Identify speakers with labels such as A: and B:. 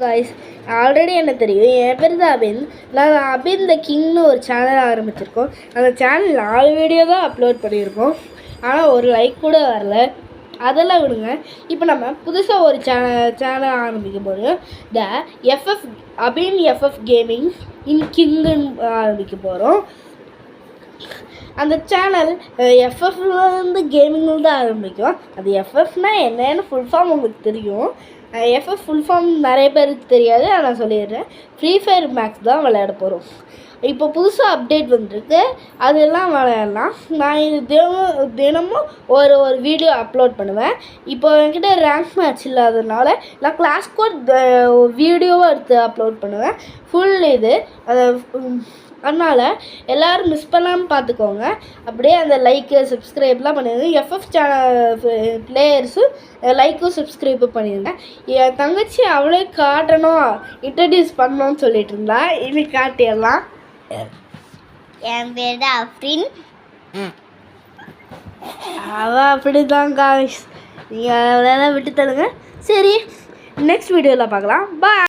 A: Guys already என்ன தெரியும், என் பேர் தான் அபின். நாங்கள் அபின் த கிங்னு ஒரு சேனல் ஆரம்பிச்சிருக்கோம். அந்த சேனல் 4 வீடியோ தான் அப்லோட் பண்ணியிருக்கோம். ஆனால் ஒரு லைக் கூட வரல. அதெல்லாம் விடுங்க. இப்போ நம்ம புதுசாக ஒரு சேனல் ஆரம்பிக்க போகிறோம். த அபின் எஃப்எஃப் கேமிங் இன் கிங்குன்னு ஆரம்பிக்க போகிறோம். அந்த சேனல் எஃப்எஃப்லேருந்து கேமிங்கில் தான் ஆரம்பிக்கும். அது எஃப்எஃப்னா என்னன்னு ஃபுல் ஃபார்ம் உங்களுக்கு தெரியும். எஃப்எஃப் ஃபுல் ஃபார்ம் நிறைய பேருக்கு தெரியாது, நான் சொல்லிடுறேன். ஃப்ரீ ஃபயர் மேக்ஸ் தான் விளையாட போகிறோம். இப்போ புதுசாக அப்டேட் வந்துருக்கு, அதெல்லாம் விளையாடலாம். நான் இது தினமும் ஒரு வீடியோ அப்லோட் பண்ணுவேன். இப்போ என்கிட்ட ரேங்க் மேட்ச் இல்லாததுனால நான் கிளாஸ் கோட் வீடியோவாக எடுத்து அப்லோட் பண்ணுவேன். ஃபுல் இது அதனால் எல்லோரும் மிஸ் பண்ணாமல் பார்த்துக்கோங்க. அப்படியே அந்த லைக்கு சப்ஸ்கிரைப்லாம் பண்ணிடுங்க. எஃப்எஃப் சேனல் பிளேயர்ஸும் லைக்கும் சப்ஸ்கிரைப்பும் பண்ணிடுங்க. என் தங்கச்சி அவளே காட்டணும், இன்ட்ரடியூஸ் பண்ணணும்னு சொல்லிட்டு இருந்தா. இன்னைக்கு காட்டிடலாம்.
B: என் பேர் தான் அஃப்ரின்.
A: அவள் அப்படி தான் காய்ஸ், நீங்கள் அதெல்லாம் விட்டு தருங்க. சரி, நெக்ஸ்ட் வீடியோவில் பார்க்கலாம். பாய்.